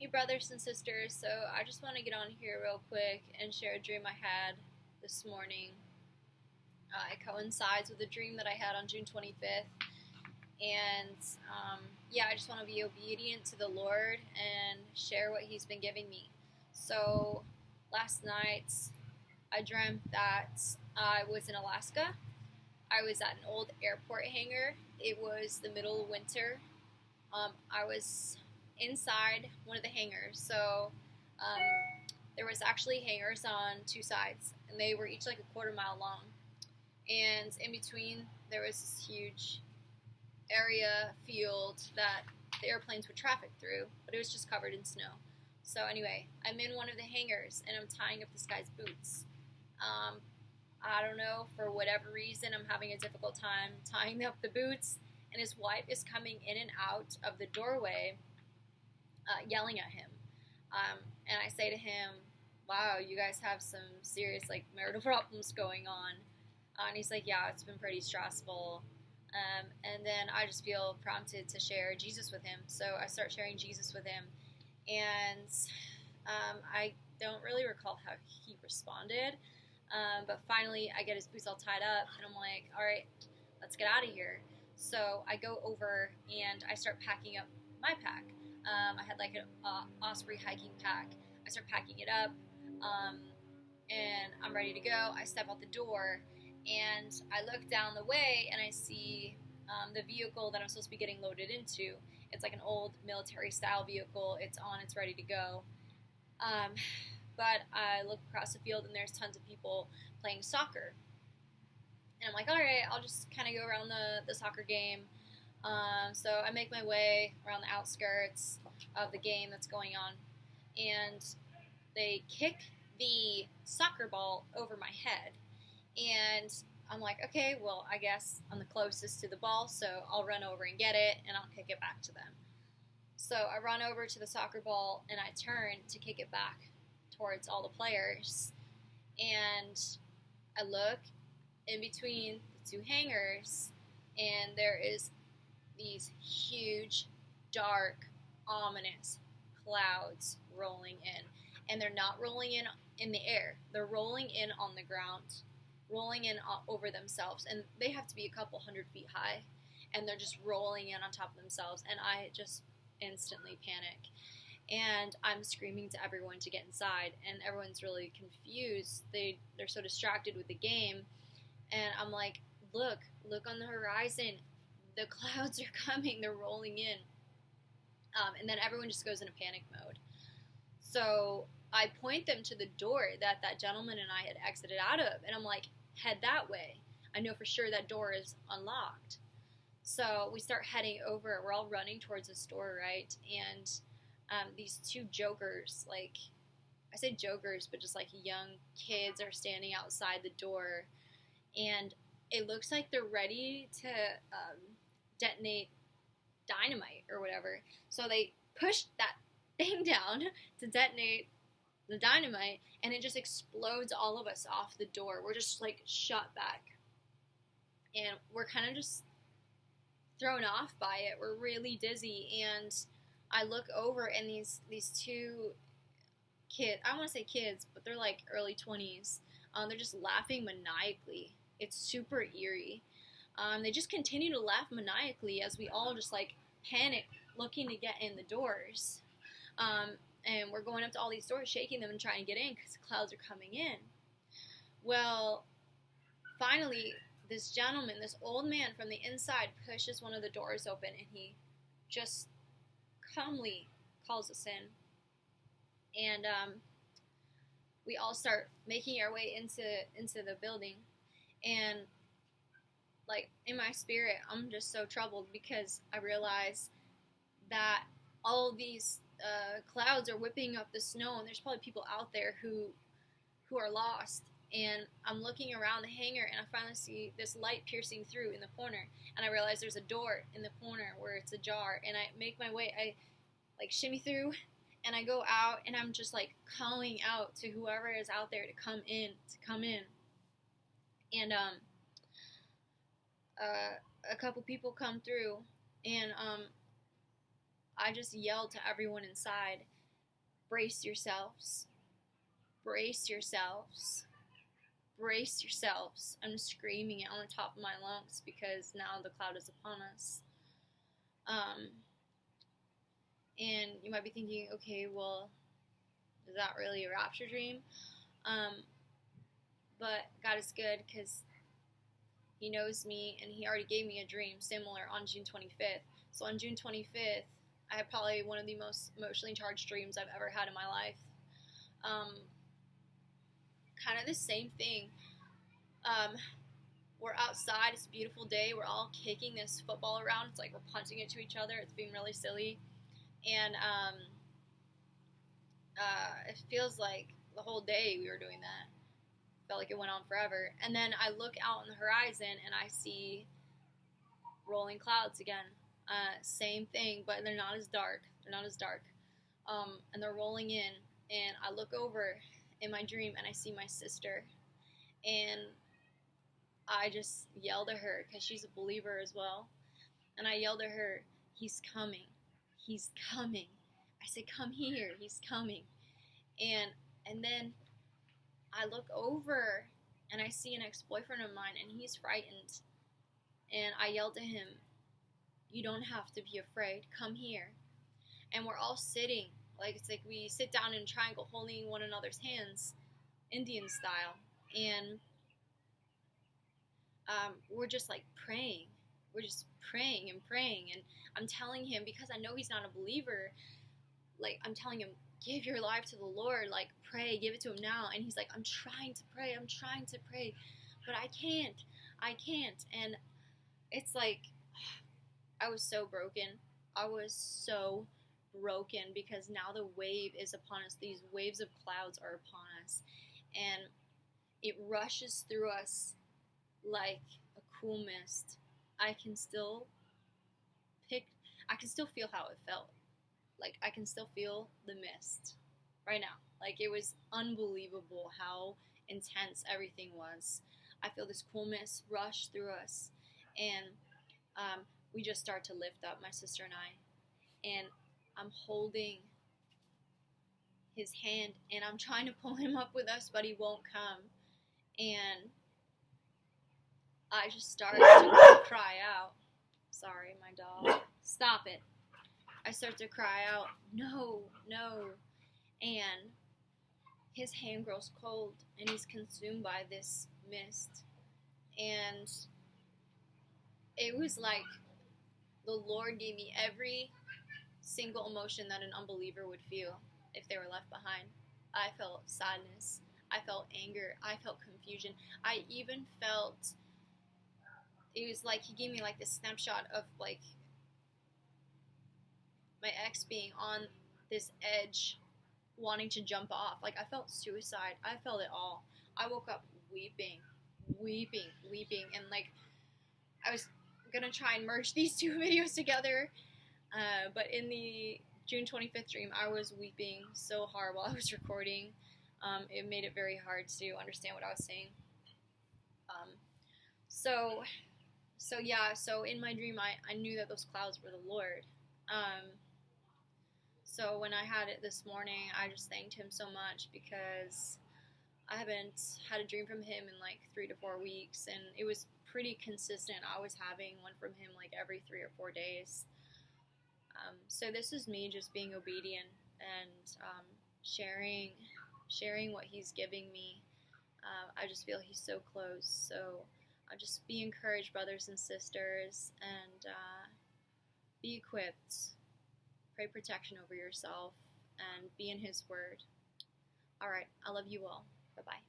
Hey, brothers and sisters. So, I just want to get on here real quick and share a dream I had this morning. It coincides with a dream that I had on June 25th. And yeah, I just want to be obedient to the Lord and share what He's been giving me. So, last night I dreamt that I was in Alaska. I was at an old airport hangar. It was the middle of winter. I was inside one of the hangars. So there was actually hangars on two sides, and they were each like a quarter mile long. And in between, there was this huge area field that the airplanes would traffic through, but it was just covered in snow. So anyway, I'm in one of the hangars, and I'm tying up this guy's boots. I don't know, for whatever reason, I'm having a difficult time tying up the boots, and his wife is coming in and out of the doorway, yelling at him. And I say to him, wow, you guys have some serious like marital problems going on. And he's like, yeah, it's been pretty stressful. And then I just feel prompted to share Jesus with him. So I start sharing Jesus with him. And I don't really recall how he responded. But finally, I get his boots all tied up. And I'm like, all right, let's get out of here. So I go over and I start packing up my pack. I had like an Osprey hiking pack. I start packing it up, and I'm ready to go. I step out the door, and I look down the way, and I see the vehicle that I'm supposed to be getting loaded into. It's like an old military-style vehicle. It's on. It's ready to go. But I look across the field, and there's tons of people playing soccer. And I'm like, all right, I'll just kind of go around the soccer game. So I make my way around the outskirts of the game that's going on, and they kick the soccer ball over my head. And I'm like, okay, well, I guess I'm the closest to the ball, so I'll run over and get it, and I'll kick it back to them. So I run over to the soccer ball, and I turn to kick it back towards all the players. And I look in between the two hangars, and there is these huge, dark, ominous clouds rolling in. And they're not rolling in the air. They're rolling in on the ground, rolling in over themselves. And they have to be a couple 100 feet high. And they're just rolling in on top of themselves. And I just instantly panic. And I'm screaming to everyone to get inside. And everyone's really confused. They're so distracted with the game. And I'm like, look on the horizon. The clouds are coming. They're rolling in. And then everyone just goes into panic mode. So I point them to the door that gentleman and I had exited out of. And I'm like, head that way. I know for sure that door is unlocked. So we start heading over. We're all running towards the store, right? And these two jokers, like, I say jokers, but just like young kids are standing outside the door. And it looks like they're ready to detonate dynamite or whatever. So they push that thing down to detonate the dynamite, and it just explodes all of us off the door. We're just like shot back, and we're kind of just thrown off by it. We're really dizzy, and I look over, and these two kids, I want to say kids, but they're like early 20s. They're just laughing maniacally. It's super eerie. They just continue to laugh maniacally as we all just like panic looking to get in the doors. And we're going up to all these doors, shaking them and trying to get in because the clouds are coming in. Well, finally, this gentleman, this old man from the inside, pushes one of the doors open, and he just calmly calls us in. And we all start making our way into the building. And like in my spirit, I'm just so troubled because I realize that all of these clouds are whipping up the snow, and there's probably people out there who are lost. And I'm looking around the hangar, and I finally see this light piercing through in the corner, and I realize there's a door in the corner where it's ajar. And I make my way, I like shimmy through, and I go out, and I'm just like calling out to whoever is out there to come in. And a couple people come through, and I just yelled to everyone inside, Brace yourselves. Brace yourselves. Brace yourselves. I'm screaming it on the top of my lungs because now the cloud is upon us. And you might be thinking, okay, well, is that really a rapture dream? But God is good because He knows me, and He already gave me a dream similar on June 25th. So on June 25th, I had probably one of the most emotionally charged dreams I've ever had in my life. Kind of the same thing. We're outside. It's a beautiful day. We're all kicking this football around. It's like we're punching it to each other. It's being really silly. And it feels like the whole day we were doing that. Felt like it went on forever. And then I look out on the horizon and I see rolling clouds again. Same thing, but they're not as dark. And they're rolling in. And I look over in my dream and I see my sister. And I just yelled at her because she's a believer as well. And I yelled at her, "He's coming. He's coming." I said, "Come here. He's coming." And then I look over and I see an ex-boyfriend of mine and he's frightened. And I yelled at him, "You don't have to be afraid. Come here." And we're all sitting. It's like we sit down in a triangle holding one another's hands, Indian style. And we're just like praying. We're just praying and praying. And I'm telling him, because I know he's not a believer, I'm telling him, give your life to the Lord, pray, give it to him now. And he's like, I'm trying to pray, but I can't. And it's like, I was so broken. Because now the wave is upon us. These waves of clouds are upon us. And it rushes through us like a cool mist. I can still feel how it felt. I can still feel the mist right now. It was unbelievable how intense everything was. I feel this cool mist rush through us. And we just start to lift up, my sister and I. And I'm holding his hand, and I'm trying to pull him up with us, but he won't come. And I just started to cry out. Sorry, my dog. Stop it. I start to cry out, no. And his hand grows cold, and he's consumed by this mist. And it was like the Lord gave me every single emotion that an unbeliever would feel if they were left behind. I felt sadness. I felt anger. I felt confusion. I even felt, it was like he gave me this snapshot of my ex being on this edge, wanting to jump off. I felt suicide. I felt it all. I woke up weeping. And I was gonna try and merge these two videos together. But in the June 25th dream, I was weeping so hard while I was recording. It made it very hard to understand what I was saying. So in my dream, I knew that those clouds were the Lord. So when I had it this morning, I just thanked him so much because I haven't had a dream from him in 3 to 4 weeks, and it was pretty consistent. I was having one from him every 3 or 4 days. So this is me just being obedient and sharing what he's giving me. I just feel he's so close. So just be encouraged, brothers and sisters, and be equipped. Pray protection over yourself and be in his word. All right, I love you all. Bye-bye.